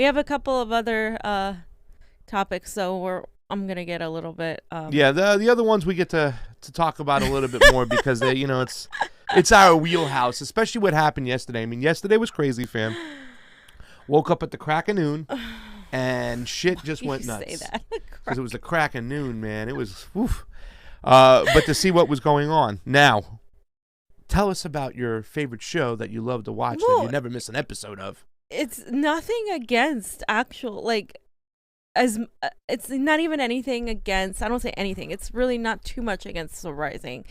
We have a couple of other topics, so I'm gonna get a little bit. Yeah, the other ones we get to talk about a little bit more because they, it's our wheelhouse, especially what happened yesterday. I mean, yesterday was crazy, fam. Woke up at the crack of noon, and shit just went nuts. Say that because it was the crack of noon, man. It was, woof. But to see what was going on now. Tell us about your favorite show that you love to watch that you never miss an episode of. It's nothing against actual, it's not even anything against, I don't say anything. It's really not too much against the Rising,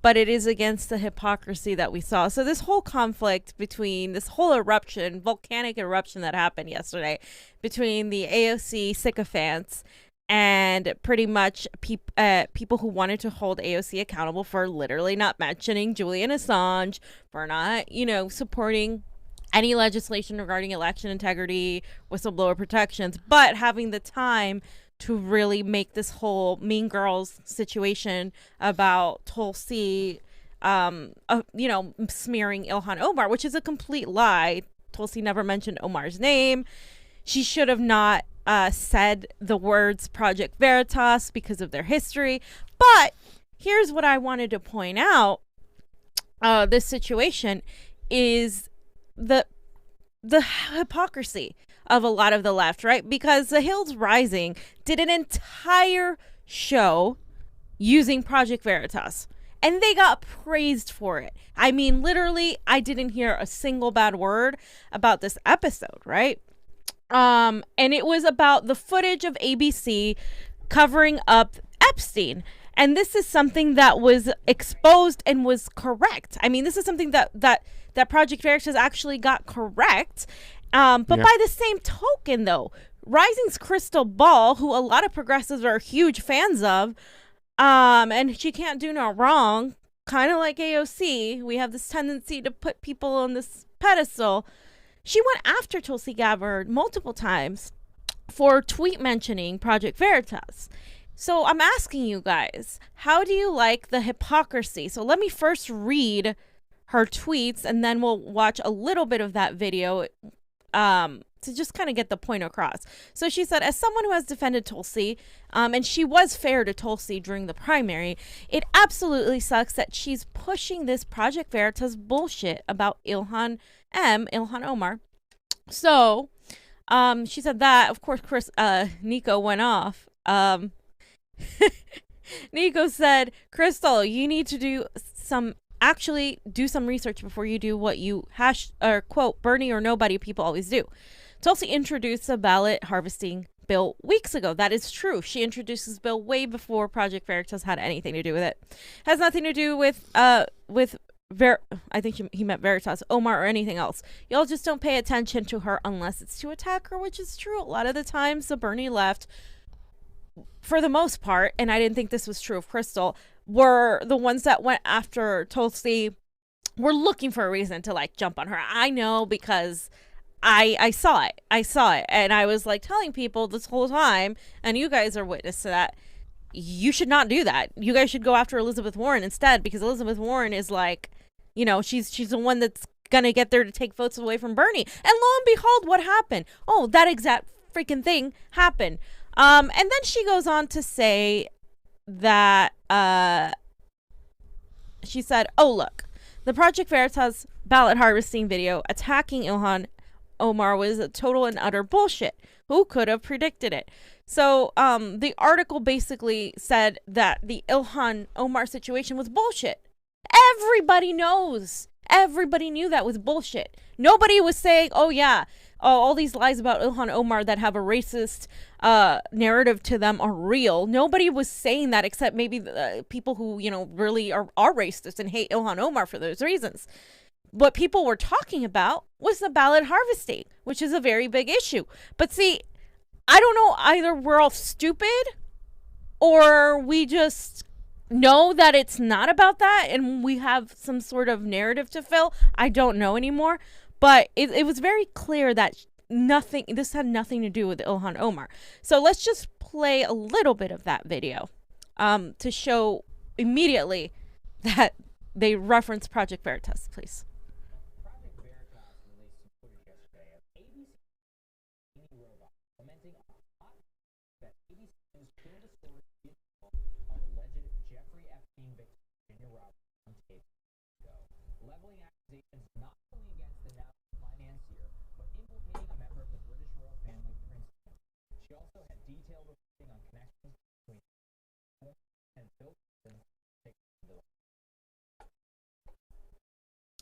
but it is against the hypocrisy that we saw. So this whole conflict between this whole volcanic eruption that happened yesterday between the AOC sycophants and pretty much people who wanted to hold AOC accountable for literally not mentioning Julian Assange, for not, supporting any legislation regarding election integrity, whistleblower protections, but having the time to really make this whole Mean Girls situation about Tulsi, smearing Ilhan Omar, which is a complete lie. Tulsi never mentioned Omar's name. She should have not said the words Project Veritas because of their history. But here's what I wanted to point out. This situation is the hypocrisy of a lot of the left, right? Because The Hills Rising did an entire show using Project Veritas, and they got praised for it. I mean, literally, I didn't hear a single bad word about this episode, right? And it was about the footage of ABC covering up Epstein. And this is something that was exposed and was correct. I mean, this is something that Project Veritas actually got correct. But by the same token, though, Rising's Crystal Ball, who a lot of progressives are huge fans of, and she can't do no wrong, kind of like AOC, we have this tendency to put people on this pedestal. She went after Tulsi Gabbard multiple times for tweet mentioning Project Veritas. So I'm asking you guys, how do you like the hypocrisy? So let me first read her tweets, and then we'll watch a little bit of that video to just kind of get the point across. So she said, as someone who has defended Tulsi, and she was fair to Tulsi during the primary, it absolutely sucks that she's pushing this Project Veritas bullshit about Ilhan Omar. So she said that, of course, Niko went off. Niko said, Crystal, you need to do some research before you do what you quote Bernie or nobody people always do. Tulsi introduced a ballot harvesting bill weeks ago. That is true. She introduced this bill way before Project Veritas had anything to do with it. Has nothing to do with I think he meant Veritas, Omar, or anything else. Y'all just don't pay attention to her unless it's to attack her, which is true. A lot of the times the Bernie left, for the most part, and I didn't think this was true of Crystal, were the ones that went after Tulsi were looking for a reason to jump on her. I know because I saw it. And I was telling people this whole time, and you guys are witness to that. You should not do that. You guys should go after Elizabeth Warren instead, because Elizabeth Warren is she's the one that's gonna get there to take votes away from Bernie. And lo and behold, what happened? Oh, that exact freaking thing happened. And then she goes on to say that she said, oh, look, the Project Veritas ballot harvesting video attacking Ilhan Omar was a total and utter bullshit. Who could have predicted it? So the article basically said that the Ilhan Omar situation was bullshit. Everybody knows. Everybody knew that was bullshit. Nobody was saying, oh, yeah, all these lies about Ilhan Omar that have a racist narrative to them are real. Nobody was saying that except maybe the people who, really are racist and hate Ilhan Omar for those reasons. What people were talking about was the ballot harvesting, which is a very big issue. But see, I don't know, either we're all stupid or we just know that it's not about that and we have some sort of narrative to fill. I don't know anymore. But it was very clear that this had nothing to do with Ilhan Omar. So let's just play a little bit of that video to show immediately that they reference Project Veritas, please. Project Veritas released some footage yesterday of ABC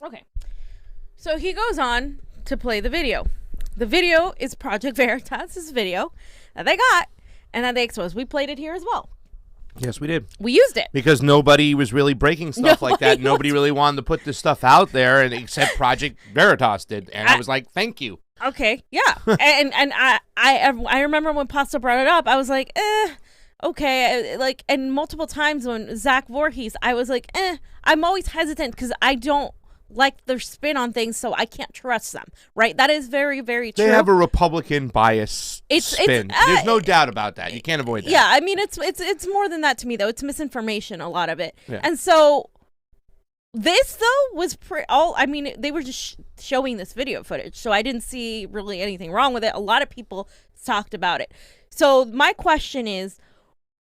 Okay. So he goes on to play the video. The video is Project Veritas' video that they got and that they exposed. We played it here as well. Yes, we did. We used it. Because nobody was really breaking stuff like that. Nobody really wanted to put this stuff out there, and except Project Veritas did. And I was like, thank you. Okay, yeah. and I remember when Pasta brought it up, I was like, okay. Like, and multiple times when Zach Voorhees, I was like, I'm always hesitant because I don't like their spin on things, so I can't trust them, right? That is very, very true. They have a Republican bias spin. There's no doubt about that. You can't avoid that. Yeah, I mean, it's more than that to me, though. It's misinformation, a lot of it. Yeah. And so this, though, was they were just showing this video footage, so I didn't see really anything wrong with it. A lot of people talked about it. So my question is,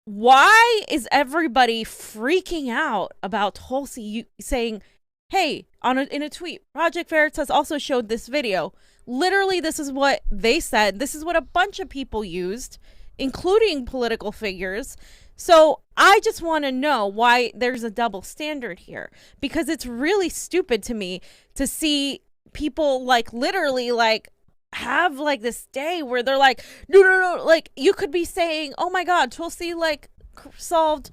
why is everybody freaking out about Tulsi saying, hey, in a tweet, Project Veritas also showed this video. Literally, this is what they said. This is what a bunch of people used, including political figures. So I just want to know why there's a double standard here, because it's really stupid to me to see people literally have this day where they're like, no, like you could be saying, oh my God, Tulsi solved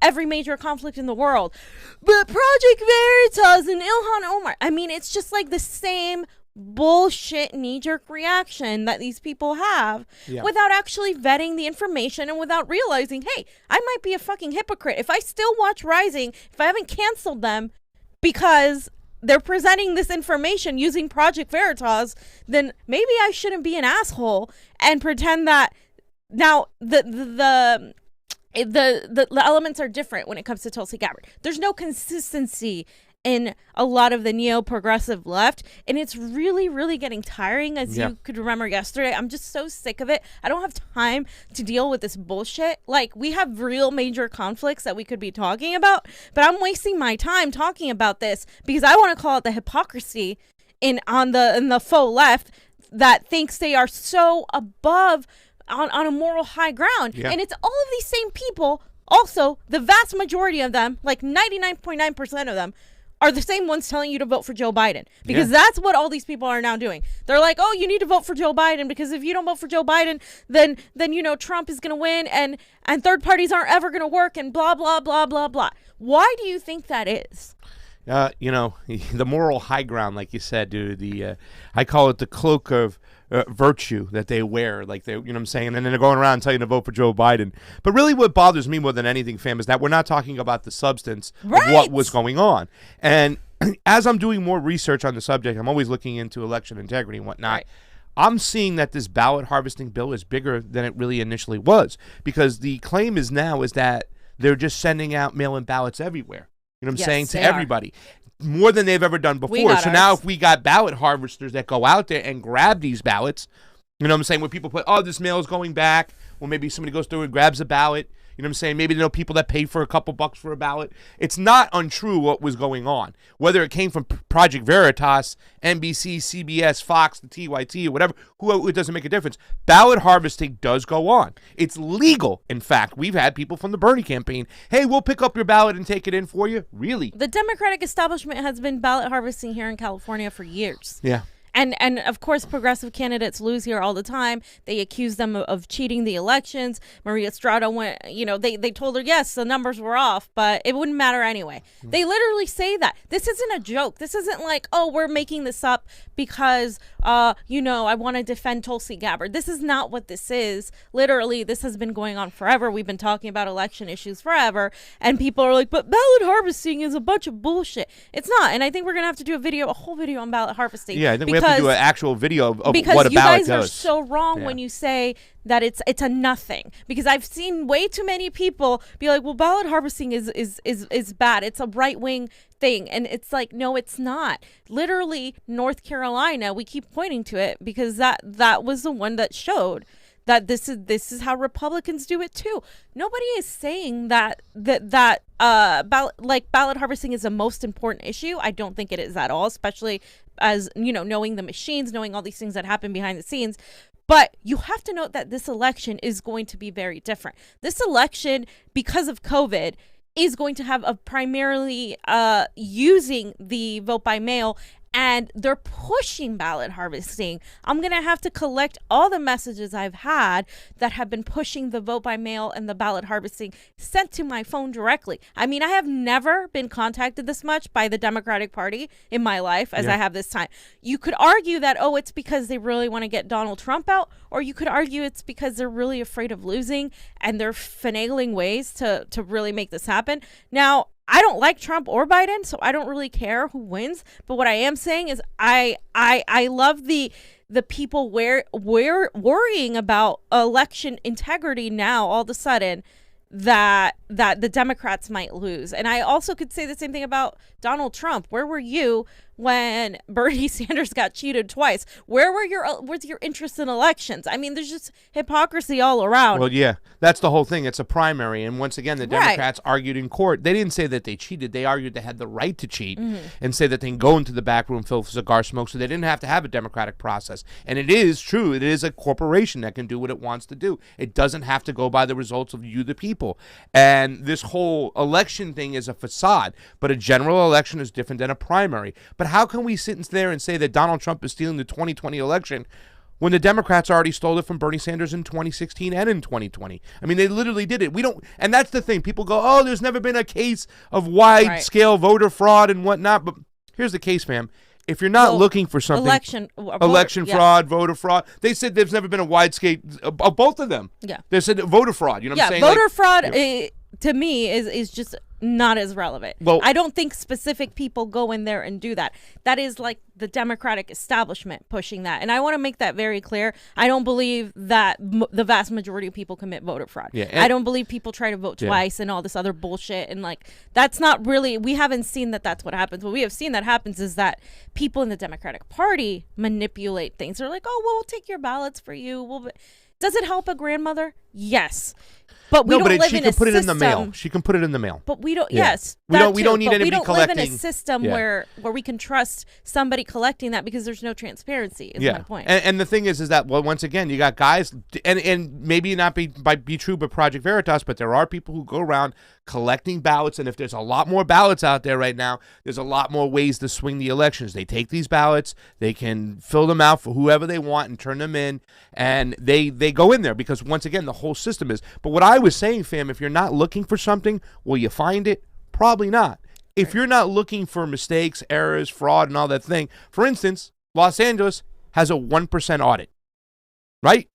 every major conflict in the world, but Project Veritas and Ilhan Omar. I mean, it's just the same bullshit knee-jerk reaction that these people have without actually vetting the information and without realizing, hey, I might be a fucking hypocrite. If I still watch Rising, if I haven't canceled them because they're presenting this information using Project Veritas, then maybe I shouldn't be an asshole and pretend that now the elements are different when it comes to Tulsi Gabbard. There's no consistency in a lot of the neo-progressive left, and it's really, really getting tiring, as you could remember yesterday. I'm just so sick of it. I don't have time to deal with this bullshit. We have real major conflicts that we could be talking about, but I'm wasting my time talking about this because I want to call it the hypocrisy in the faux left that thinks they are so above on a moral high ground. And it's all of these same people, also the vast majority of them, 99.9% of them, are the same ones telling you to vote for Joe Biden, because that's what all these people are now doing. They're like, oh, you need to vote for Joe Biden because if you don't vote for Joe Biden, then Trump is going to win and third parties aren't ever going to work and blah, blah, blah, blah, blah. Why do you think that is? The moral high ground, like you said, dude, I call it the cloak of virtue that they wear, you know what I'm saying? And then they're going around telling you to vote for Joe Biden. But really what bothers me more than anything, fam, is that we're not talking about the substance of what was going on. And as I'm doing more research on the subject, I'm always looking into election integrity and whatnot. Right. I'm seeing that this ballot harvesting bill is bigger than it really initially was, because the claim is that they're just sending out mail-in ballots everywhere. You know what I'm saying? To everybody. More than they've ever done before. So now if we got ballot harvesters that go out there and grab these ballots, you know what I'm saying, where people put, oh, this mail is going back, or maybe somebody goes through and grabs a ballot, you know what I'm saying, maybe they know people that pay for a couple bucks for a ballot. It's not untrue what was going on. Whether it came from Project Veritas, NBC, CBS, Fox, the TYT, or whatever, it doesn't make a difference. Ballot harvesting does go on. It's legal. In fact, we've had people from the Bernie campaign, hey, we'll pick up your ballot and take it in for you. Really? The Democratic establishment has been ballot harvesting here in California for years. Yeah. And of course, progressive candidates lose here all the time. They accuse them of cheating the elections. Maria Estrada went, they told her, yes, the numbers were off, but it wouldn't matter anyway. They literally say that. This isn't a joke. This isn't like, oh, we're making this up because, I want to defend Tulsi Gabbard. This is not what this is. Literally, this has been going on forever. We've been talking about election issues forever. And people are like, but ballot harvesting is a bunch of bullshit. It's not. And I think we're going to have to do a whole video on ballot harvesting. Yeah, I think we have have to do an actual video of what a because you ballot guys does. are so wrong when you say that it's a nothing. Because I've seen way too many people be like, well, ballot harvesting is bad. It's a right wing thing, and it's like, no, it's not. Literally, North Carolina, we keep pointing to it because that was the one that showed that this is how Republicans do it too. Nobody is saying that ballot harvesting is the most important issue. I don't think it is at all, especially as knowing the machines, knowing all these things that happen behind the scenes. But you have to note that this election is going to be very different. This election, because of COVID, is going to have a primarily using the vote by mail, and they're pushing ballot harvesting. I'm going to have to collect all the messages I've had that have been pushing the vote by mail and the ballot harvesting sent to my phone directly. I mean, I have never been contacted this much by the Democratic Party in my life as I have this time. You could argue that, it's because they really want to get Donald Trump out, or you could argue it's because they're really afraid of losing and they're finagling ways to really make this happen. Now, I don't like Trump or Biden, so I don't really care who wins. But what I am saying is I love the people worrying about election integrity now all of a sudden that the Democrats might lose. And I also could say the same thing about Donald Trump. Where were you when Bernie Sanders got cheated twice? Where's your interest in elections? I mean, there's just hypocrisy all around. Well, yeah, that's the whole thing. It's a primary. And once again, the Democrats argued in court. They didn't say that they cheated. They argued they had the right to cheat and say that they can go into the back room, fill cigar smoke, so they didn't have to have a democratic process. And it is true. It is a corporation that can do what it wants to do. It doesn't have to go by the results of you, the people. And this whole election thing is a facade. But a general election is different than a primary. But how can we sit there and say that Donald Trump is stealing the 2020 election when the Democrats already stole it from Bernie Sanders in 2016 and in 2020? I mean, they literally did it. We don't, and that's the thing. People go, oh, there's never been a case of wide-scale voter fraud and whatnot. But here's the case, fam. If you're not looking for something, election fraud, voter fraud, they said there's never been a wide-scale of both of them. Yeah, they said voter fraud. You know what I'm saying? Voter fraud to me is just not as relevant. Well, I don't think specific people go in there and do that. That is like the Democratic establishment pushing that. And I want to make that very clear. I don't believe that the vast majority of people commit voter fraud. Yeah, I don't believe people try to vote twice and all this other bullshit. And like, that's not really, we haven't seen that that's what happens. What we have seen that happens is that people in the Democratic Party manipulate things. They're like, oh, well, we'll take your ballots for you. Does it help a grandmother? Yes. But we don't live in a system. She can put it in the mail. She can put it in the mail. But we don't. Yeah. Yes, we don't need anybody collecting. We don't live in a system where we can trust somebody collecting that because there's no transparency. Is my point. And the thing is that once again you got guys and maybe not be true, but Project Veritas. But there are people who go around collecting ballots, and if there's a lot more ballots out there right now, there's a lot more ways to swing the elections. They take these ballots, they can fill them out for whoever they want and turn them in, and they go in there because once again the whole system is. But what I was saying, fam, if you're not looking for something, will you find it? Probably not. If you're not looking for mistakes, errors, fraud, and all that thing, for instance, Los Angeles has a 1% audit, right?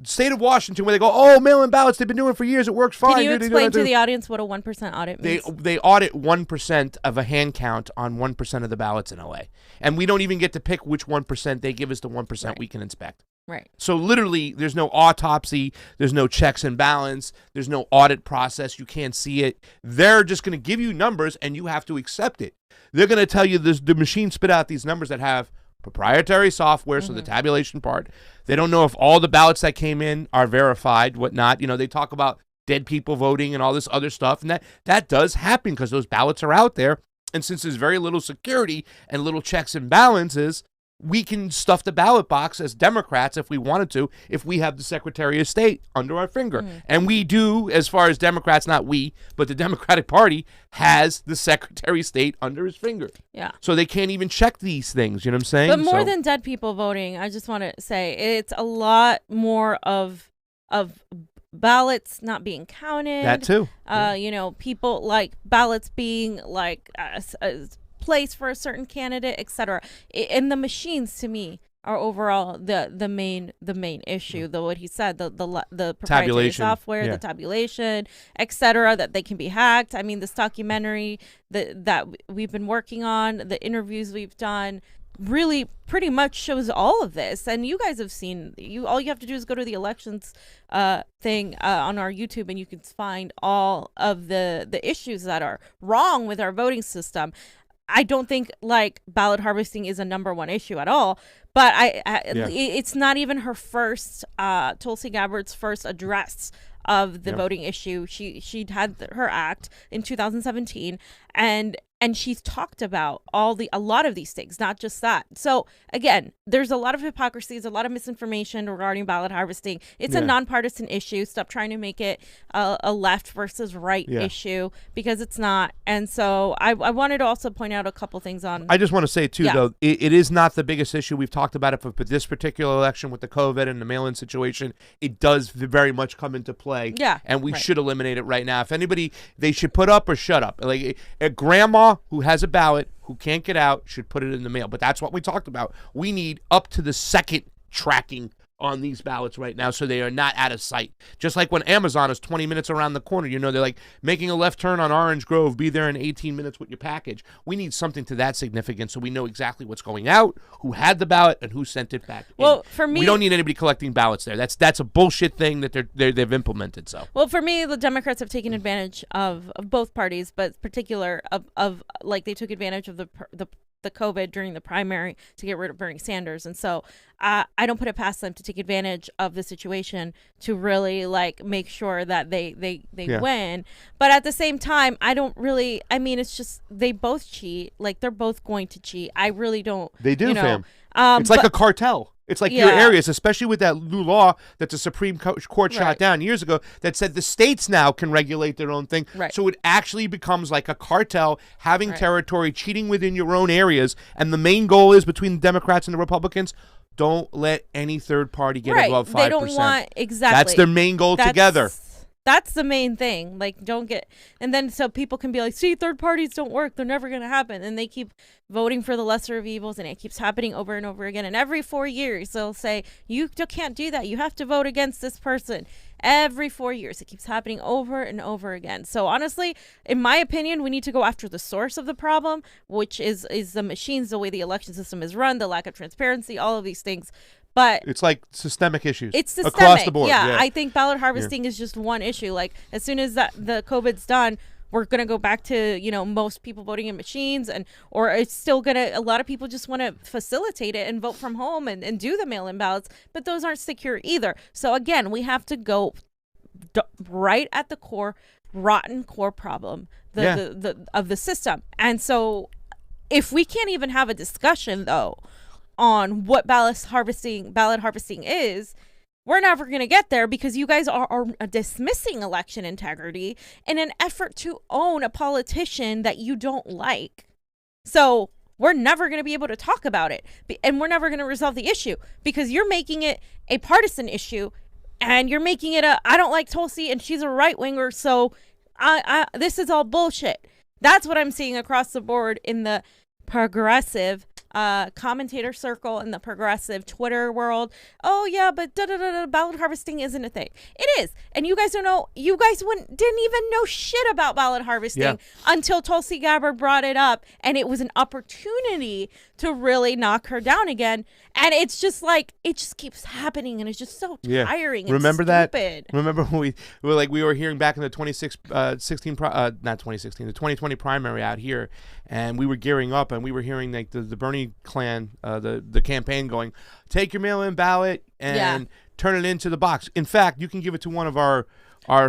State of Washington, where they go, oh, mail-in ballots, they've been doing it for years, it works fine. Can you explain to the audience what a 1% audit means? They audit 1% of a hand count on 1% of the ballots in LA. And we don't even get to pick which 1%. They give us the 1% we can inspect. Right. So literally, there's no autopsy, there's no checks and balance, there's no audit process, you can't see it. They're just going to give you numbers, and you have to accept it. They're going to tell you the machine spit out these numbers that have proprietary software, so the tabulation part. They don't know if all the ballots that came in are verified, whatnot. You know, they talk about dead people voting and all this other stuff, and that does happen because those ballots are out there. And since there's very little security and little checks and balances, we can stuff the ballot box as Democrats if we wanted to, if we have the Secretary of State under our finger. And we do, as far as Democrats, not we, but the Democratic Party has the Secretary of State under his finger. Yeah. So they can't even check these things, you know what I'm saying? But more than dead people voting, I just want to say it's a lot more of ballots not being counted. That too. You know, people like ballots being like place for a certain candidate, etc. And the machines, to me, are overall the main issue. What he said, the proprietary tabulation software, the tabulation, etc. That they can be hacked. I mean, this documentary that we've been working on, the interviews we've done, really pretty much shows all of this. And you guys have seen, all you have to do is go to the elections thing on our YouTube, and you can find all of the issues that are wrong with our voting system. I don't think like ballot harvesting is a number one issue at all, but it's not even her first, Tulsi Gabbard's first address of the voting issue. She'd had her act in 2017, and she's talked about a lot of these things, not just that. So again, there's a lot of hypocrisies, a lot of misinformation regarding ballot harvesting. It's a nonpartisan issue. Stop trying to make it a left versus right issue, because it's not. And so I wanted to also point out a couple things on. I just want to say too, though, it is not the biggest issue. We've talked about it for this particular election with the COVID and the mail-in situation. It does very much come into play. Yeah, and we should eliminate it right now. If anybody, they should put up or shut up. Like a grandma who has a ballot, who can't get out, should put it in the mail. But that's what we talked about. We need up to the second tracking on these ballots right now, so they are not out of sight. Just like when Amazon is 20 minutes around the corner, they're like making a left turn on Orange Grove, be there in 18 minutes with your package. We need something to that significance, so we know exactly what's going out, who had the ballot, and who sent it back. Well, for me, we don't need anybody collecting ballots there. That's a bullshit thing that they've implemented. So, well, for me, the Democrats have taken advantage of both parties, but particular of like they took advantage of the COVID during the primary to get rid of Bernie Sanders. And so I don't put it past them to take advantage of the situation to really like make sure that they win. But at the same time, it's just they both cheat. Like they're both going to cheat. I really don't. They do, fam. It's like a cartel. It's like your areas, especially with that new law that the Supreme Court shot down years ago that said the states now can regulate their own thing. Right. So it actually becomes like a cartel having territory, cheating within your own areas. And the main goal is between the Democrats and the Republicans, don't let any third party get above 5%. They don't want, exactly. That's their main goal together. That's the main thing. Like, don't get, and then so people can be like, see, third parties don't work. They're never going to happen. And they keep voting for the lesser of evils, and it keeps happening over and over again. And every 4 years, they'll say, you can't do that. You have to vote against this person. Every 4 years, it keeps happening over and over again. So honestly, in my opinion, we need to go after the source of the problem, which is the machines, the way the election system is run, the lack of transparency, all of these things. But it's like systemic issues. It's systemic across the board. Yeah, I think ballot harvesting is just one issue. Like as soon as the COVID's done, we're gonna go back to most people voting in machines, or it's still gonna. A lot of people just want to facilitate it and vote from home and do the mail-in ballots, but those aren't secure either. So again, we have to go right at the core, rotten core problem of the system. And so, if we can't even have a discussion though on what ballot harvesting is, we're never going to get there, because you guys are dismissing election integrity in an effort to own a politician that you don't like. So we're never going to be able to talk about it, and we're never going to resolve the issue, because you're making it a partisan issue, and you're making it I don't like Tulsi and she's a right winger, so this is all bullshit. That's what I'm seeing across the board in the progressive commentator circle, in the progressive Twitter world. Oh yeah, but ballot harvesting isn't a thing. It is, and you guys don't know. You guys didn't even know shit about ballot harvesting until Tulsi Gabbard brought it up, and it was an opportunity to really knock her down again. And it's just like it just keeps happening, and it's just so tiring. Remember and that? Stupid. Remember when we were hearing back in the 2020 primary out here, and we were gearing up, and we were hearing like the Bernie clan, the campaign going, take your mail-in ballot and turn it into the box. In fact, you can give it to one of our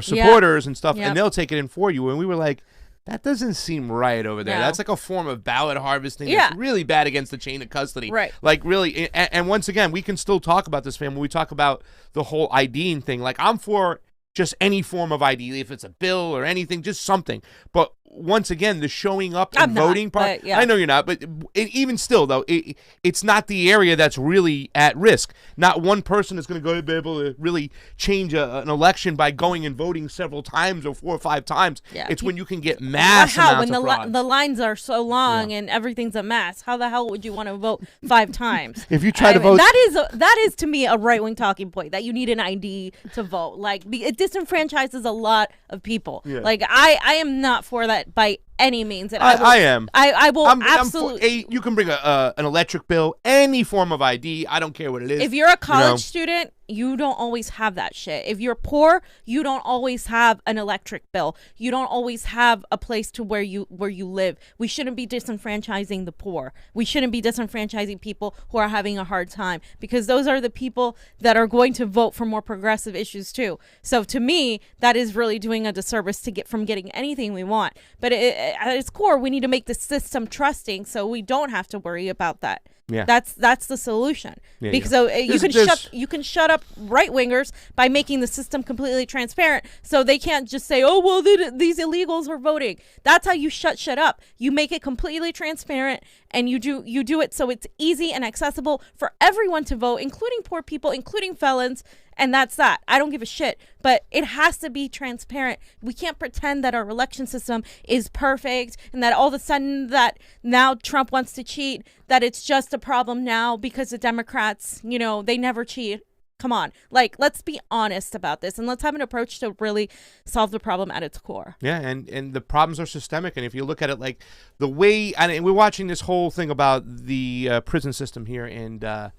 supporters and stuff, and they'll take it in for you. And we were like, that doesn't seem right over there. No. That's like a form of ballot harvesting. Yeah. It's really bad against the chain of custody. Right. Like really, and once again, we can still talk about this, fam, when we talk about the whole IDing thing. Like I'm for just any form of ID, if it's a bill or anything, just something. But once again, the showing up and voting part, I know you're not, but even still, though, it's not the area that's really at risk. Not one person is going to be able to really change an election by going and voting several times or 4 or 5 times. Yeah. It's when you can get mass amounts of fraud. When the lines are so long and everything's a mess, how the hell would you want to vote 5 times? If you try to vote... That is, to me, a right-wing talking point, that you need an ID to vote. Like, it disenfranchises a lot of people. Yeah. Like, I am not for that it by any means. And I am. I will I'm absolutely. you can bring an electric bill, any form of ID. I don't care what it is. If you're a college student, you don't always have that shit. If you're poor, you don't always have an electric bill. You don't always have a place to where you live. We shouldn't be disenfranchising the poor. We shouldn't be disenfranchising people who are having a hard time, because those are the people that are going to vote for more progressive issues too. So to me, that is really doing a disservice to get from getting anything we want. But at its core, we need to make the system trusting so we don't have to worry about that. Yeah. That's the solution. Yeah, because yeah. you can shut up right wingers by making the system completely transparent, so they can't just say, oh well, these illegals are voting. That's how you shut up. You make it completely transparent, and you do it so it's easy and accessible for everyone to vote, including poor people, including felons. And that's that. I don't give a shit. But it has to be transparent. We can't pretend that our election system is perfect and that all of a sudden that now Trump wants to cheat, that it's just a problem now because the Democrats, they never cheat. Come on. Like, let's be honest about this, and let's have an approach to really solve the problem at its core. Yeah, and the problems are systemic. And if you look at it like the way, and we're watching this whole thing about the prison system here in the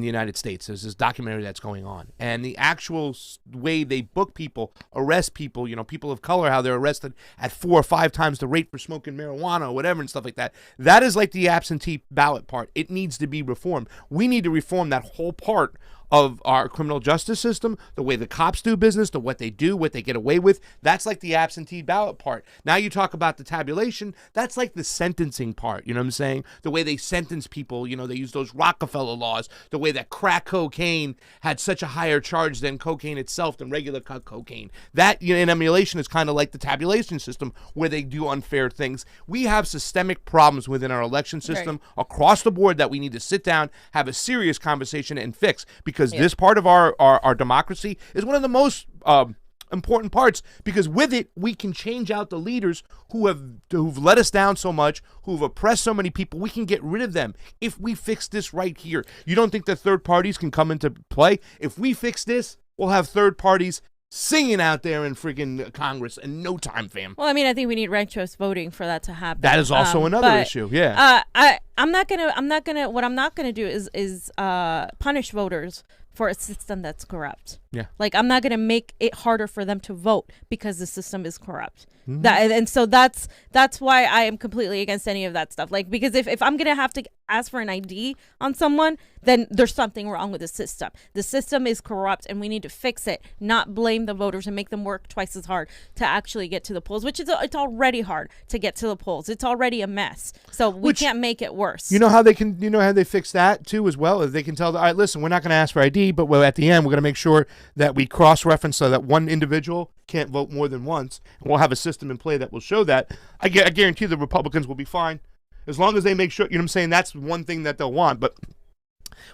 United States. There's this documentary that's going on, and the actual way they book people, arrest people, people of color, how they're arrested at 4 or 5 times the rate for smoking marijuana or whatever and stuff like that. That is like the absentee ballot part. It needs to be reformed. We need to reform that whole part of our criminal justice system, the way the cops do business, what they do, what they get away with. That's like the absentee ballot part. Now you talk about the tabulation, that's like the sentencing part, you know what I'm saying? The way they sentence people, they use those Rockefeller laws, the way that crack cocaine had such a higher charge than cocaine itself, than regular cocaine. That, in emulation, is kind of like the tabulation system where they do unfair things. We have systemic problems within our election system across the board that we need to sit down, have a serious conversation, and fix, because this part of our democracy is one of the most important parts, because with it we can change out the leaders who've let us down so much, who've oppressed so many people. We can get rid of them if we fix this right here. You don't think that third parties can come into play? If we fix this, we'll have third parties singing out there in freaking Congress in no time, fam. Well, I mean, I think we need ranked choice voting for that to happen. That is also another issue. Yeah. I'm not gonna do is punish voters for a system that's corrupt. Yeah. Like, I'm not gonna make it harder for them to vote because the system is corrupt. Mm-hmm. And so that's why I am completely against any of that stuff. Like, because if I'm gonna have to ask for an ID on someone, then there's something wrong with the system. The system is corrupt, and we need to fix it, not blame the voters and make them work twice as hard to actually get to the polls, which it's already hard to get to the polls. It's already a mess. So we can't make it worse. You know how they fix that too as well? They can tell, all right, listen, we're not going to ask for ID, but at the end we're going to make sure that we cross-reference so that one individual can't vote more than once. And we'll have a system in play that will show that. I guarantee the Republicans will be fine as long as they make sure, I'm saying, that's one thing that they'll want. But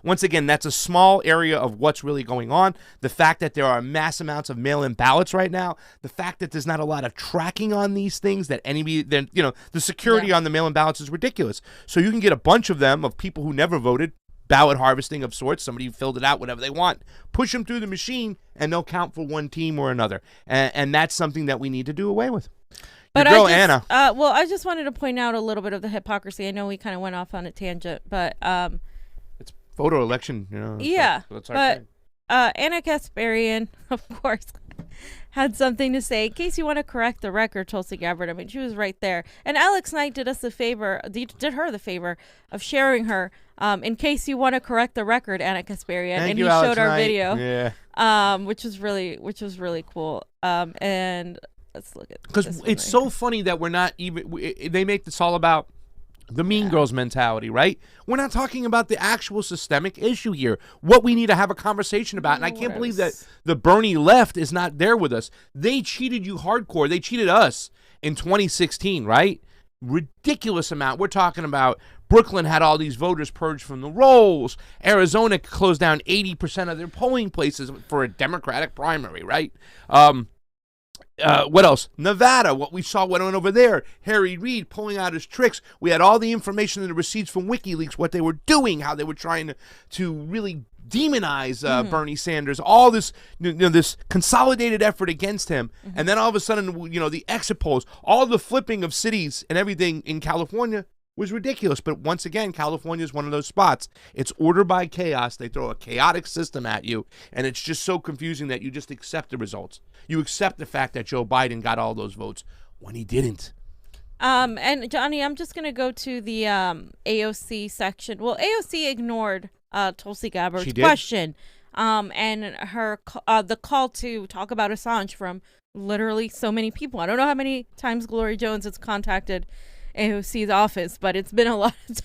once again, that's a small area of what's really going on. The fact that there are mass amounts of mail-in ballots right now, the fact that there's not a lot of tracking on these things, that the security on the mail-in ballots is ridiculous. So you can get a bunch of them, of people who never voted, ballot harvesting of sorts. Somebody filled it out, whatever they want. Push them through the machine, and they'll count for one team or another. And that's something that we need to do away with. But Anna. I just wanted to point out a little bit of the hypocrisy. I know we kind of went off on a tangent, but it's photo election, Yeah, that's our thing. Anna Kasparian, of course, had something to say. In case you want to correct the record, Tulsi Gabbard, I mean, she was right there. And Alex Knight did us the favor, did her the favor of sharing her. In case you want to correct the record, Anna Kasparian, and he Alex showed our Knight. video, yeah, which was really cool. And let's look at, because it's so funny that we're not even. They make this all about the Mean Girls mentality, right? We're not talking about the actual systemic issue here. What we need to have a conversation about. And I can't believe that the Bernie left is not there with us. They cheated you hardcore. They cheated us in 2016, right? Ridiculous amount. We're talking about Brooklyn had all these voters purged from the rolls. Arizona closed down 80% of their polling places for a Democratic primary, right? What else? Nevada, what we saw went on over there. Harry Reid pulling out his tricks. We had all the information and the receipts from WikiLeaks, what they were doing, how they were trying to really demonize Bernie Sanders, all this, this consolidated effort against him. And then all of a sudden, the exit polls, all the flipping of cities and everything in California was ridiculous. But once again, California is one of those spots. It's order by chaos. They throw a chaotic system at you, and it's just so confusing that you just accept the results. You accept the fact that Joe Biden got all those votes when he didn't. And Johnny, I'm just gonna go to the AOC section. Well, AOC ignored Tulsi Gabbard's question, and her the call to talk about Assange from literally so many people. I don't know how many times Gloria Jones has contacted AOC's office, but it's been a lot of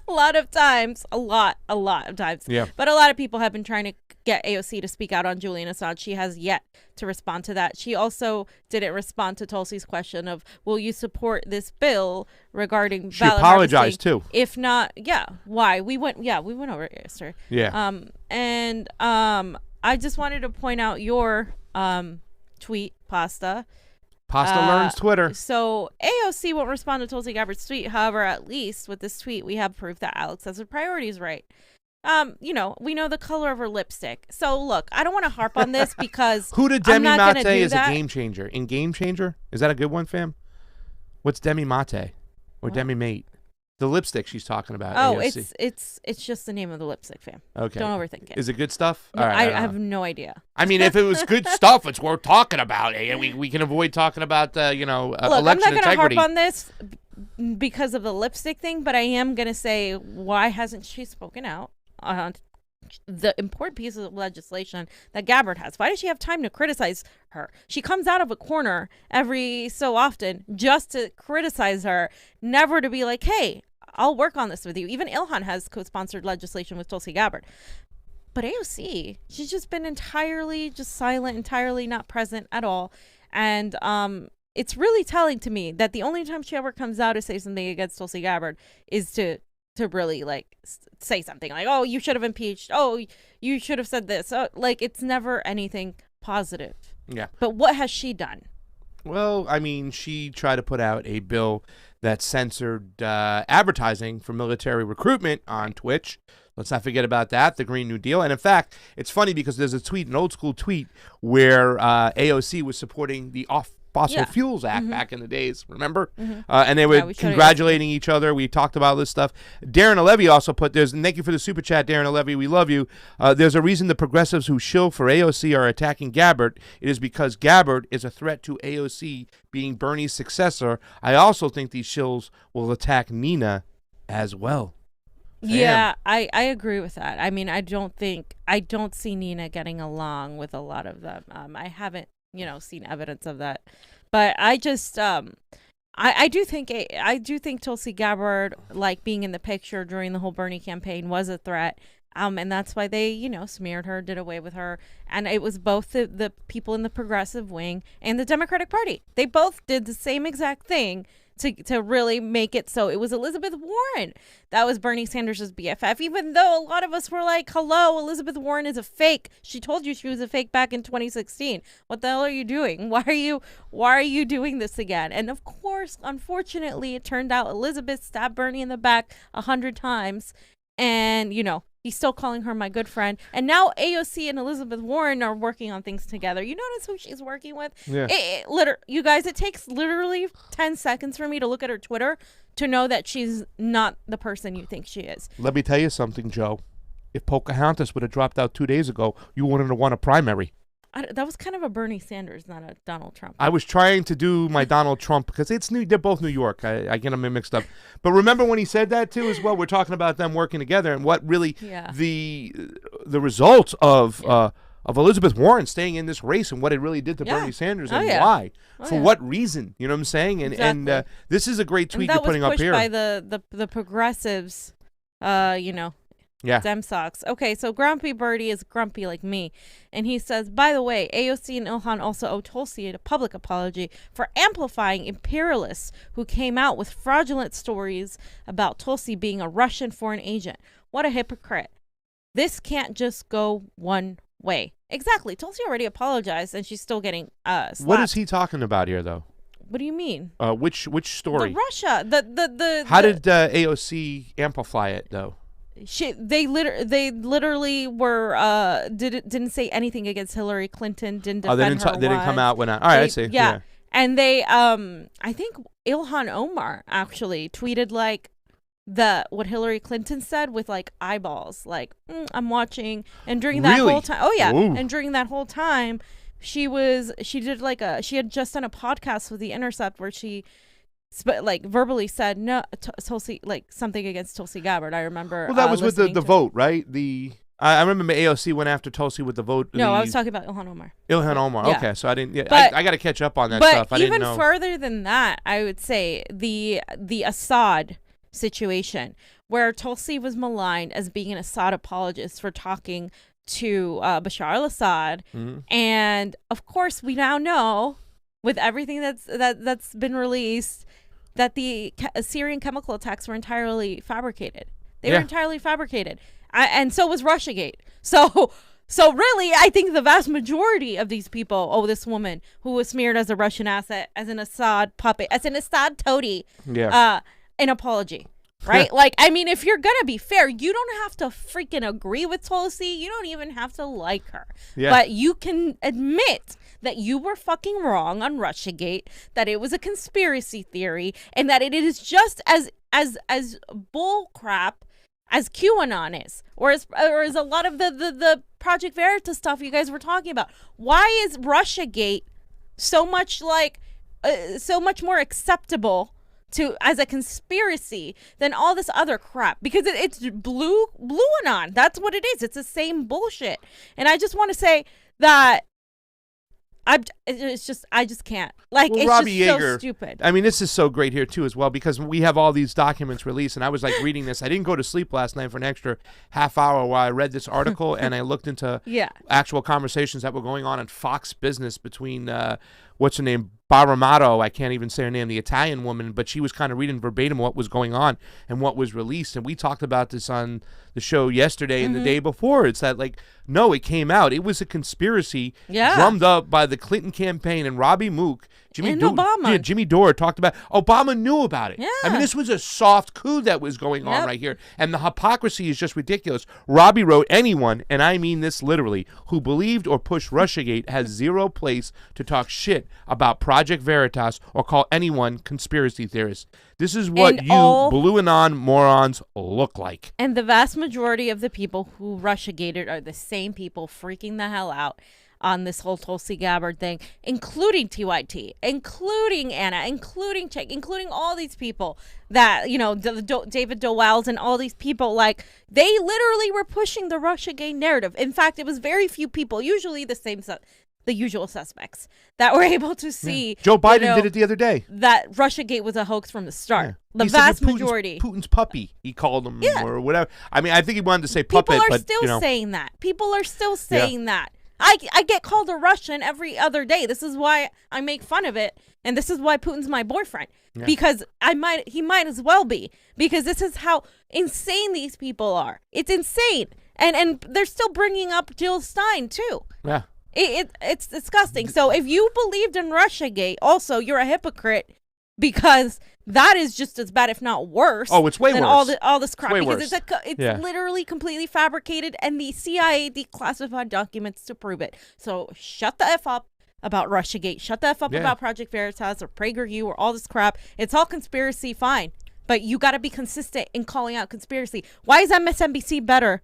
a lot of times. Yeah. But a lot of people have been trying to get AOC to speak out on Julian Assange. She has yet to respond to that. She also didn't respond to Tulsi's question of, will you support this bill regarding She apologized too. If not, why? We went over it yesterday. Yeah. And I just wanted to point out your tweet, Pasta. Pasta learns Twitter. So AOC won't respond to Tulsi Gabbard's tweet. However, at least with this tweet, we have proof that Alex has her priorities right. We know the color of her lipstick. So look, I don't want to harp on this because who did Demi Mate is a game changer. In Game Changer, is that a good one, fam? What's Demi Mate or Demi Mate? The lipstick she's talking about. Oh, AOC. it's just the name of the lipstick, fam. Okay. Don't overthink it. Is it good stuff? No, All right, I have no idea. I mean, if it was good stuff, it's worth talking about. We can avoid talking about Look, election I'm not going to harp integrity. on this because of the lipstick thing, but I am going to say, why hasn't she spoken out on the important pieces of legislation that Gabbard has? Why does she have time to criticize her? She comes out of a corner every so often just to criticize her, never to be like, hey, I'll work on this with you. Even Ilhan has co-sponsored legislation with Tulsi Gabbard. But AOC, she's just been entirely just silent, entirely not present at all. And it's really telling to me that the only time she ever comes out to say something against Tulsi Gabbard is to really say something like, oh, you should have impeached. Oh, you should have said this. Oh, it's never anything positive. Yeah. But what has she done? Well, I mean, she tried to put out a bill that censored advertising for military recruitment on Twitch. Let's not forget about that, the Green New Deal. And in fact, it's funny because there's an old school tweet where AOC was supporting the Fossil Fuels Act back in the days, remember? And they were congratulating each other. We talked about this stuff. Darren Levy also put, thank you for the super chat, Darren Levy. We love you. There's a reason the progressives who shill for AOC are attacking Gabbard. It is because Gabbard is a threat to AOC being Bernie's successor. I also think these shills will attack Nina as well. Yeah, I agree with that. I mean, I don't see Nina getting along with a lot of them. I haven't seen evidence of that, but I just I do think Tulsi Gabbard, being in the picture during the whole Bernie campaign, was a threat, and that's why they smeared her, did away with her, and it was both the people in the progressive wing and the Democratic Party. They both did the same exact thing to really make it so it was Elizabeth Warren that was Bernie Sanders' BFF, even though a lot of us were like, hello, Elizabeth Warren is a fake. She told you she was a fake back in 2016. What the hell are you doing? Why are you doing this again? And of course, unfortunately, it turned out Elizabeth stabbed Bernie in the back 100 times, and he's still calling her my good friend. And now AOC and Elizabeth Warren are working on things together. You notice who she's working with? Yeah. You guys, it takes literally 10 seconds for me to look at her Twitter to know that she's not the person you think she is. Let me tell you something, Joe. If Pocahontas would have dropped out 2 days ago, you wouldn't have won a primary. That was kind of a Bernie Sanders, not a Donald Trump. I was trying to do my Donald Trump because they're both New York. I get them mixed up. But remember when he said that too as well? We're talking about them working together and what really the results of Elizabeth Warren staying in this race and what it really did to Bernie Sanders and why. For what reason? You know what I'm saying? And exactly. and this is a great tweet you're putting up here. That was pushed by the progressives, Yeah. Dem socks. Okay, so Grumpy Birdie is grumpy like me. And he says, by the way, AOC and Ilhan also owe Tulsi a public apology for amplifying imperialists who came out with fraudulent stories about Tulsi being a Russian foreign agent. What a hypocrite. This can't just go one way. Exactly. Tulsi already apologized and she's still getting slapped. What is he talking about here, though? What do you mean? Which story? The Russia. How did AOC amplify it, though? They literally were didn't say anything against Hillary Clinton. Didn't defend her. They didn't come out when all right. I see. Yeah, and they I think Ilhan Omar actually tweeted like what Hillary Clinton said with like eyeballs, like I'm watching, and during that whole time, and during that whole time, she had just done a podcast with The Intercept where she like verbally said no Tulsi, like something against Tulsi Gabbard. I remember. Well, that was with the vote, right? I remember AOC went after Tulsi with the vote. No, I was talking about Ilhan Omar. Ilhan Omar. Yeah. Okay, so I didn't. Yeah, but, I got to catch up on that stuff. But even further than that, I would say the Assad situation, where Tulsi was maligned as being an Assad apologist for talking to Bashar al-Assad, and of course we now know with everything that's been released that the Syrian chemical attacks were entirely fabricated. They were entirely fabricated, and so was Russiagate. So really, I think the vast majority of these people owe this woman who was smeared as a Russian asset, as an Assad puppet, as an Assad toady, an apology, right? Like, I mean, if you're gonna be fair, you don't have to freaking agree with Tulsi. You don't even have to like her, but you can admit that you were fucking wrong on Russiagate, that it was a conspiracy theory, and that it is just as bull crap as QAnon is, or as a lot of the Project Veritas stuff you guys were talking about. Why is Russiagate so much more acceptable as a conspiracy than all this other crap? Because it's blue anon. That's what it is. It's the same bullshit. And I just want to say that I just can't. Like, it's Robbie just Yeager, so stupid. I mean, this is so great here too as well, because we have all these documents released, and I was like reading this. I didn't go to sleep last night for an extra half hour while I read this article, and I looked into actual conversations that were going on in Fox Business between what's her name, Baramato, I can't even say her name, the Italian woman, but she was kind of reading verbatim what was going on and what was released. And we talked about this on the show yesterday and the day before. It's that, like, no, it came out. It was a conspiracy drummed up by the Clinton campaign and Robbie Mook. Obama. Yeah, Jimmy Dore talked about Obama knew about it. Yeah. I mean, this was a soft coup that was going on right here. And the hypocrisy is just ridiculous. Robbie wrote, anyone, and I mean this literally, who believed or pushed Russiagate has zero place to talk shit about Project Veritas or call anyone conspiracy theorists. This is what blue anon morons look like. And the vast majority of the people who Russiagated are the same people freaking the hell out on this whole Tulsi Gabbard thing, including TYT, including Anna, including Chick, including all these people that, you know, David Dowells and all these people, like, they literally were pushing the Russiagate narrative. In fact, it was very few people, usually the usual suspects, that were able to see. Joe Biden did it the other day. That Russiagate was a hoax from the start. Yeah. The He vast said majority. Putin's puppy, he called him, or whatever. I mean, I think he wanted to say puppet, People are but, still saying that. People are still saying that. I get called a Russian every other day. This is why I make fun of it, and this is why Putin's my boyfriend. Yeah. Because he might as well be. Because this is how insane these people are. It's insane. And they're still bringing up Jill Stein, too. Yeah. It's disgusting. So if you believed in Russiagate, also, you're a hypocrite, because that is just as bad, if not worse. Oh, it's way than worse. all this crap. It's way because worse. it's literally completely fabricated, and the CIA declassified documents to prove it. So shut the F up about Russiagate. Shut the F up about Project Veritas or PragerU or all this crap. It's all conspiracy, fine. But you got to be consistent in calling out conspiracy. Why is MSNBC better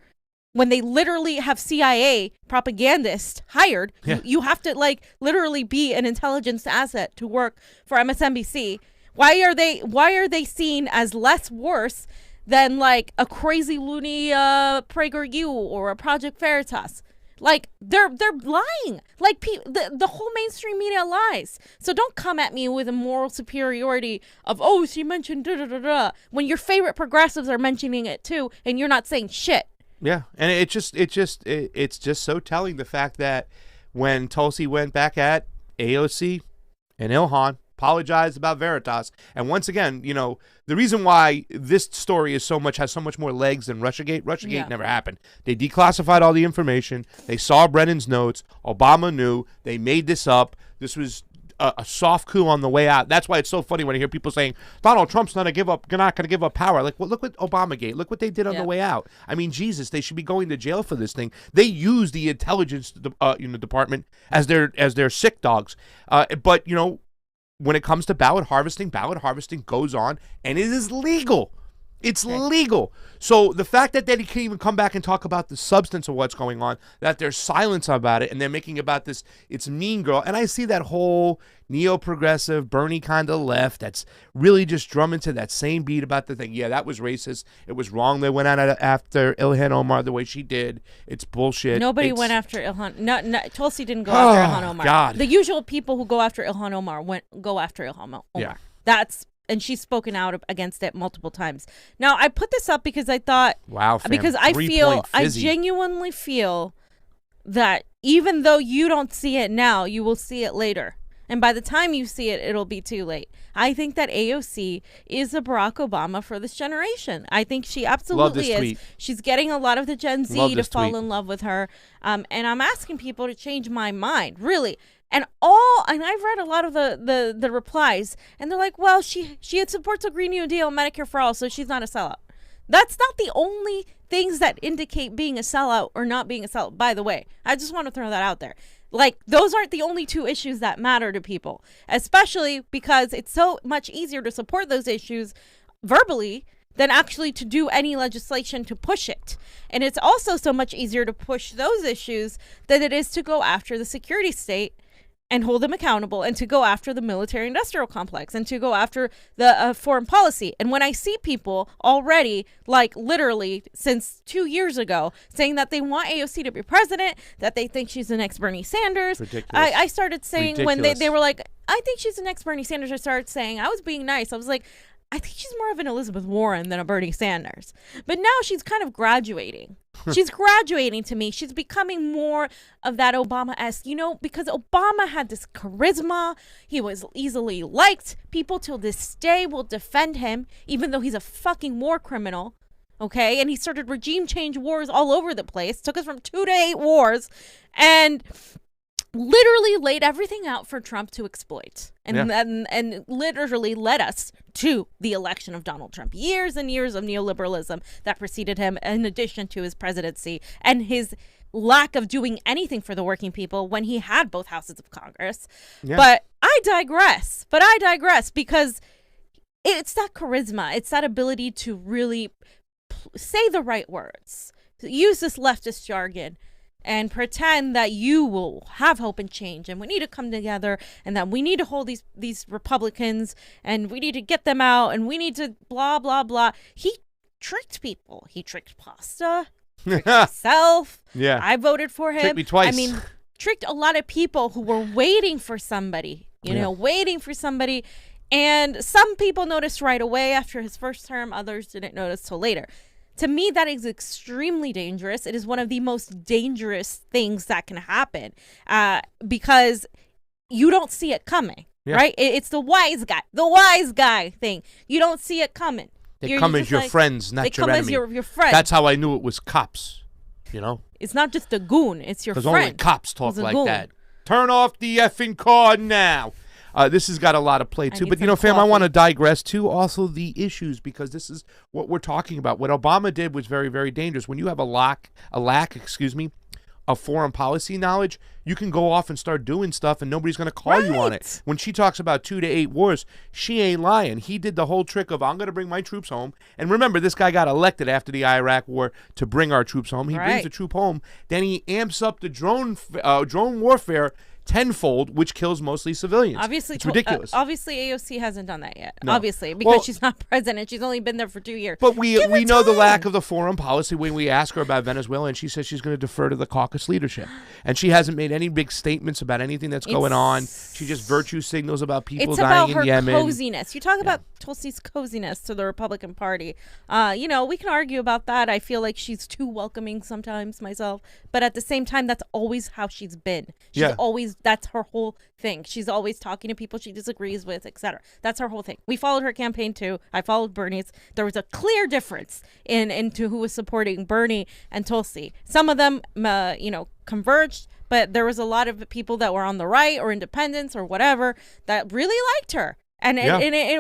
when they literally have CIA propagandists hired? You have to, like, literally be an intelligence asset to work for MSNBC. Why are they seen as less worse than, like, a crazy loony PragerU or a Project Veritas? Like, they're lying. Like, the whole mainstream media lies. So don't come at me with a moral superiority of, oh, she mentioned da-da-da-da, when your favorite progressives are mentioning it too, and you're not saying shit. Yeah, and it's just so telling, the fact that when Tulsi went back at AOC and Ilhan, apologized about Veritas, and once again, you know, the reason why this story has so much more legs than Russiagate never happened. They declassified all the information. They saw Brennan's notes. Obama knew. They made this up. This was a soft coup on the way out. That's why it's so funny when I hear people saying Donald Trump's not going to give up power. Like, well, look what Obamagate. Look what they did on the way out. I mean, Jesus, they should be going to jail for this thing. They use the intelligence department as their sick dogs. But when it comes to ballot harvesting goes on, and it is legal. It's legal. So the fact that he can't even come back and talk about the substance of what's going on, that there's silence about it, and they're making about this, it's Mean Girl. And I see that whole neo-progressive, Bernie kind of left that's really just drumming to that same beat about the thing. Yeah, that was racist. It was wrong. They went out after Ilhan Omar the way she did. It's bullshit. Nobody went after Ilhan. No, Tulsi didn't go after Ilhan Omar. God. The usual people who go after Ilhan Omar go after Ilhan Omar. Yeah. And she's spoken out against it multiple times. Now, I put this up because I thought, wow, fam, because I genuinely feel that even though you don't see it now, you will see it later. And by the time you see it, it'll be too late. I think that AOC is a Barack Obama for this generation. I think she absolutely is. Tweet. She's getting a lot of the Gen Z to fall in love with her. And I'm asking people to change my mind, really. And I've read a lot of the replies, and they're like, well, she supports a Green New Deal, Medicare for all, so she's not a sellout. That's not the only things that indicate being a sellout or not being a sellout, by the way. I just want to throw that out there. Like, those aren't the only two issues that matter to people, especially because it's so much easier to support those issues verbally than actually to do any legislation to push it. And it's also so much easier to push those issues than it is to go after the security state and hold them accountable, and to go after the military-industrial complex, and to go after the foreign policy. And when I see people already, like literally since 2 years ago, saying that they want AOC to be president, that they think she's the next Bernie Sanders, I started saying when they were like, I think she's the next Bernie Sanders, I started saying, I was being nice. I was like, I think she's more of an Elizabeth Warren than a Bernie Sanders. But now she's kind of graduating. She's graduating to me. She's becoming more of that Obama-esque, because Obama had this charisma. He was easily liked. People till this day will defend him, even though he's a fucking war criminal. Okay? And he started regime change wars all over the place. Took us from 2 to 8 wars. And literally laid everything out for Trump to exploit, and literally led us to the election of Donald Trump. Years and years of neoliberalism that preceded him, in addition to his presidency and his lack of doing anything for the working people when he had both houses of Congress. But I digress because it's that charisma. It's that ability to really say the right words, to use this leftist jargon, and pretend that you will have hope and change, and we need to come together, and that we need to hold these Republicans, and we need to get them out, and we need to blah, blah, blah. He tricked people. He tricked Pasta, tricked himself. Yeah. I voted for him. Tricked me twice. I mean, tricked a lot of people who were waiting for somebody, waiting for somebody. And some people noticed right away after his first term. Others didn't notice till later. To me, that is extremely dangerous. It is one of the most dangerous things that can happen because you don't see it coming, right? It's the wise guy thing. You don't see it coming. They come as your friends, not your enemy. They come as your friend. That's how I knew it was cops, It's not just a goon. It's your friend. Because only cops talk like that. Turn off the effing car now. This has got a lot of play, too. But, fam, I want to digress, to also the issues, because this is what we're talking about. What Obama did was very, very dangerous. When you have a lack of foreign policy knowledge, you can go off and start doing stuff, and nobody's going to call you on it. When she talks about 2 to 8 wars, she ain't lying. He did the whole trick of, I'm going to bring my troops home. And remember, this guy got elected after the Iraq war to bring our troops home. He brings the troop home. Then he amps up the drone warfare tenfold, which kills mostly civilians. Obviously, it's ridiculous. Obviously, AOC hasn't done that yet. No. Obviously, because she's not president. She's only been there for 2 years. But we know the lack of the foreign policy when we ask her about Venezuela, and she says she's going to defer to the caucus leadership. And she hasn't made any big statements about anything that's going on. She just virtue signals about people dying in Yemen. It's about her coziness. You talk about Tulsi's coziness to the Republican Party. We can argue about that. I feel like she's too welcoming sometimes myself. But at the same time, that's always how she's been. That's her whole thing. She's always talking to people she disagrees with, etc. That's her whole thing. We followed her campaign too. I followed Bernie's. There was a clear difference into who was supporting Bernie and Tulsi. Some of them, converged, but there was a lot of people that were on the right or independents or whatever that really liked her. And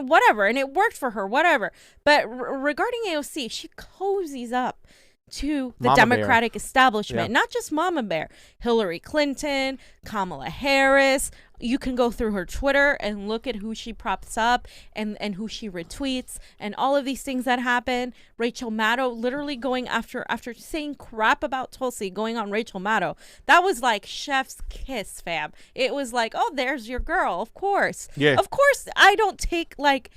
whatever, and it worked for her, whatever. But regarding AOC, she cozies up to the Mama Democratic establishment, Yeah. not just Mama Bear, Hillary Clinton, Kamala Harris. You can go through her Twitter and look at who she props up and who she retweets and all of these things that happen. Rachel Maddow literally going after saying crap about Tulsi, going on Rachel Maddow. That was like chef's kiss, fam. It was like, oh, there's your girl. Of course. Yeah. Of course, I don't take like...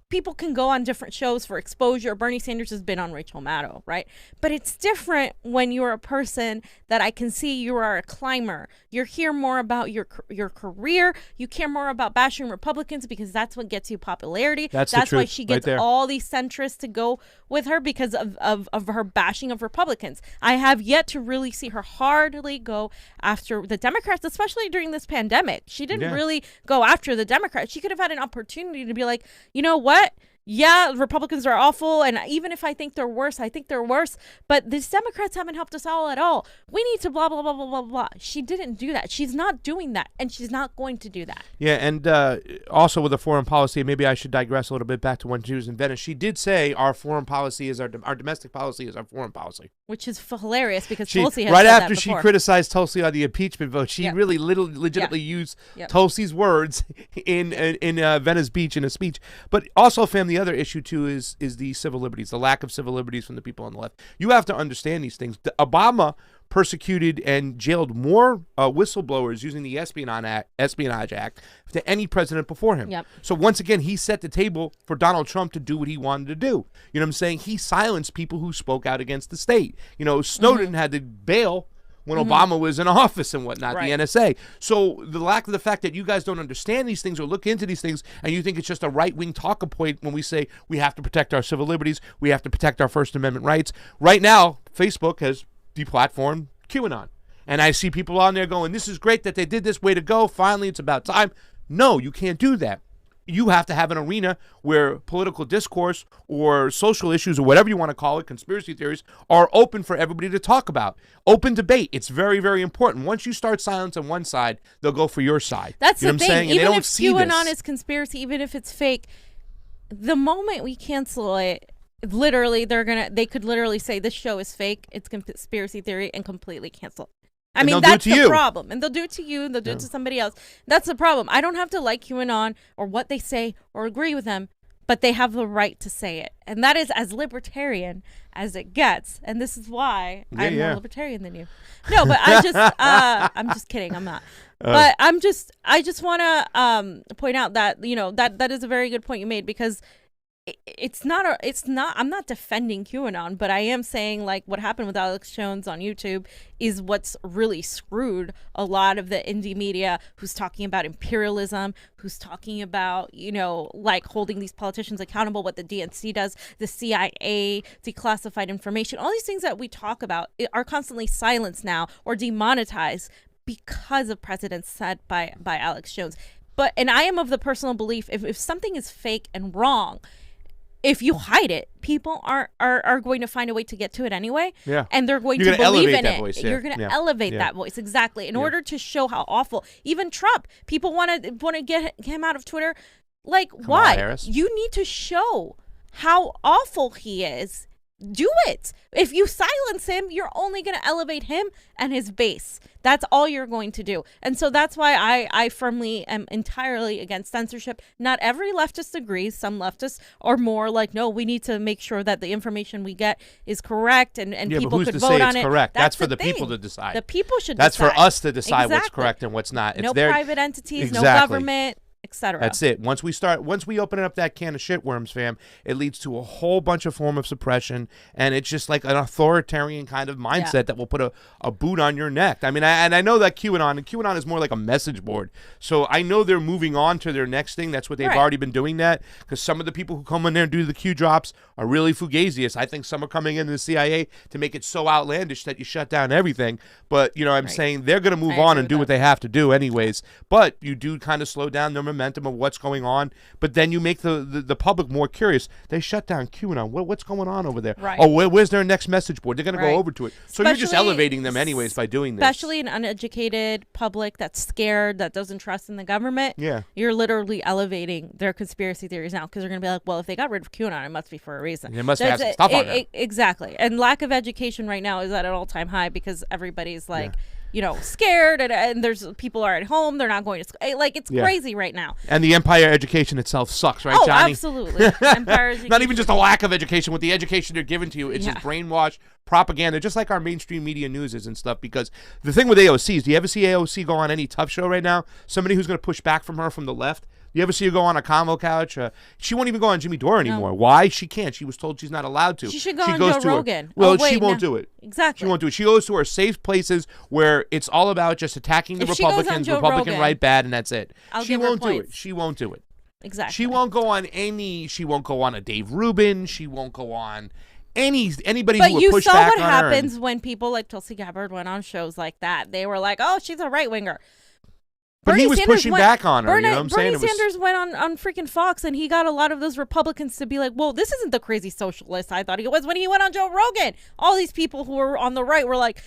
People can go on different shows for exposure. Bernie Sanders has been on Rachel Maddow, right? But it's different when you're a person that I can see you are a climber. You hear more about your career. You care more about bashing Republicans because that's what gets you popularity. That's why she gets all these centrists to go with her because of her bashing of Republicans. I have yet to really see her hardly go after the Democrats, especially during this pandemic. She didn't really go after the Democrats. She could have had an opportunity to be like, you know what? Yeah, Republicans are awful, and even if I think they're worse, I think they're worse, but these Democrats haven't helped us all at all. We need to blah, blah, blah, blah, blah, blah. She didn't do that. She's not doing that, and she's not going to do that. Yeah, and also with the foreign policy, maybe I should digress a little bit back to when she was in Venice. She did say our foreign policy is our domestic policy is our foreign policy. Which is hilarious because Tulsi has right said after that she before. criticized Tulsi on the impeachment vote, she really legitimately used Tulsi's words in Venice Beach in a speech. But also, fam, the other issue too is the civil liberties, the lack of civil liberties from the people on the left. You have to understand these things. Obama persecuted and jailed more whistleblowers using the Espionage Act to any president before him. Yep. So once again, he set the table for Donald Trump to do what he wanted to do. You know what I'm saying? He silenced people who spoke out against the state. You know, Snowden had to bail when Obama was in office and whatnot, the NSA. So the fact that you guys don't understand these things or look into these things and you think it's just a right-wing talking point when we say we have to protect our civil liberties, we have to protect our First Amendment rights. Right now, Facebook has deplatformed QAnon. And I see people on there going, this is great that they did this, way to go, finally it's about time. No, you can't do that. You have to have an arena where political discourse or social issues or whatever you want to call it, conspiracy theories, are open for everybody to talk about. Open debate. It's very, very important. Once you start silence on one side, they'll go for your side. That's you know the what I'm thing. saying? Even if QAnon is conspiracy, even if it's fake, the moment we cancel it, literally, they could literally say this show is fake, it's conspiracy theory, and completely cancel it. I mean, that's the problem. And they'll do it to you, and they'll do it to somebody else. That's the problem. I don't have to like QAnon or what they say or agree with them, but they have the right to say it. And that is as libertarian as it gets. And this is why I'm more libertarian than you. No, but I just, I'm just kidding. I'm not. But I just want to point out that, you know, that is a very good point you made, because I'm not defending QAnon, but I am saying, like, what happened with Alex Jones on YouTube is what's really screwed a lot of the indie media who's talking about imperialism, who's talking about, you know, like holding these politicians accountable, what the DNC does, the CIA, declassified information, all these things that we talk about are constantly silenced now or demonetized because of precedents set by Alex Jones. And I am of the personal belief, if something is fake and wrong, if you hide it, people are going to find a way to get to it anyway. Yeah. And they're going to believe in it. Voice, You're going to elevate that voice. Exactly. In order to show how awful. Even Trump, people want to get him out of Twitter. Like, why? Harris. You need to show how awful he is. Do it. If you silence him, you're only going to elevate him and his base. That's all you're going to do. And so that's why I firmly am entirely against censorship. Not every leftist agrees. Some leftists are more like, no, we need to make sure that the information we get is correct and people could vote on it. Correct? That's for the people to decide. The people should decide. That's for us to decide exactly. what's correct and what's not. It's no private entities, no government, etc. That's it. Once we open up that can of shitworms, fam, it leads to a whole bunch of form of suppression, and it's just like an authoritarian kind of mindset that will put a boot on your neck. I mean, I know that QAnon is more like a message board, so I know they're moving on to their next thing. That's what they've already been doing, that because some of the people who come in there and do the Q drops are really fugazious. I think some are coming into the CIA to make it so outlandish that you shut down everything. But you know, I'm saying they're going to move on and do what they have to do anyways. But you do kind of slow down their momentum momentum of what's going on, but then you make the public more curious. They shut down QAnon. What's going on over there? Right. Oh, where's their next message board? They're going to go Right. over to it. So you're just elevating them anyways by doing this. Especially an uneducated public that's scared, that doesn't trust in the government. Yeah. You're literally elevating their conspiracy theories now because they're going to be like, well, if they got rid of QAnon, it must be for a reason. They must have some stuff on there. Exactly. And lack of education right now is at an all-time high because everybody's like, scared and there's people are at home. They're not going to school. Like, it's crazy right now. And the Empire education itself sucks, right, Johnny? Absolutely. Empire education. Not even just a lack of education. With the education they're giving to you, it's just brainwash propaganda, just like our mainstream media news is and stuff. Because the thing with AOC is, do you ever see AOC go on any tough show right now? Somebody who's going to push back from her from the left? You ever see her go on a Convo Couch? She won't even go on Jimmy Dore anymore. No. Why? She can't. She was told she's not allowed to. She should go on Joe Rogan. She won't do it. Exactly. She won't do it. She goes to her safe places where it's all about just attacking the Republicans, Republican right, bad, and that's it. She won't do it. She won't do it. Exactly. She won't go on she won't go on a Dave Rubin. She won't go on anybody who would push back on her. But you saw what happens when people like Tulsi Gabbard went on shows like that. They were like, oh, she's a right-winger. But he was pushing back on her, you know what I'm saying? Bernie Sanders went on freaking Fox, and he got a lot of those Republicans to be like, well, this isn't the crazy socialist I thought he was when he went on Joe Rogan. All these people who were on the right were like,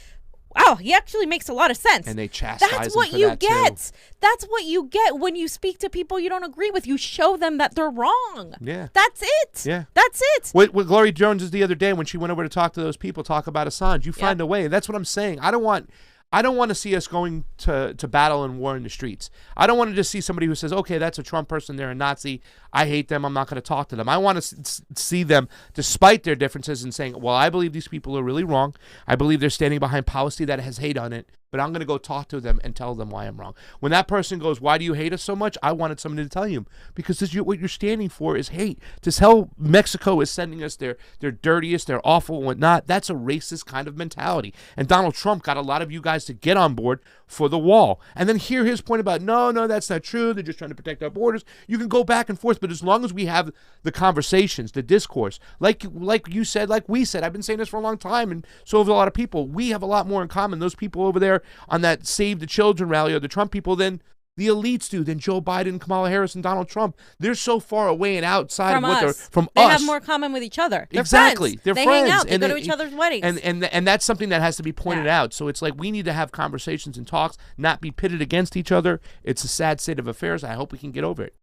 wow, he actually makes a lot of sense. And they chastise That's what you get. That's what you get when you speak to people you don't agree with. You show them that they're wrong. Yeah. That's it. Yeah. That's it. With Gloria Jones the other day when she went over to talk to those people, talk about Assange, you find a way. That's what I'm saying. I don't want to see us going to battle and war in the streets. I don't want to just see somebody who says, okay, that's a Trump person, they're a Nazi, I hate them, I'm not going to talk to them. I want to see them, despite their differences, and saying, well, I believe these people are really wrong. I believe they're standing behind policy that has hate on it, but I'm going to go talk to them and tell them why I'm wrong. When that person goes, why do you hate us so much? I wanted somebody to tell you, because what you're standing for is hate. To tell Mexico is sending us their dirtiest, their awful and whatnot, that's a racist kind of mentality. And Donald Trump got a lot of you guys to get on board for the wall. And then hear his point about, no, that's not true. They're just trying to protect our borders. You can go back and forth, but as long as we have the conversations, the discourse, like you said, like we said, I've been saying this for a long time, and so have a lot of people. We have a lot more in common. Those people over there on that Save the Children rally, or the Trump people, than the elites do, than Joe Biden, Kamala Harris, and Donald Trump. They're so far away and outside from of what us. From they us. have more common with each other. They're exactly. Friends. They're they friends. Hang out. They and go to each other's weddings. And that's something that has to be pointed out. So it's like we need to have conversations and talks, not be pitted against each other. It's a sad state of affairs. I hope we can get over it.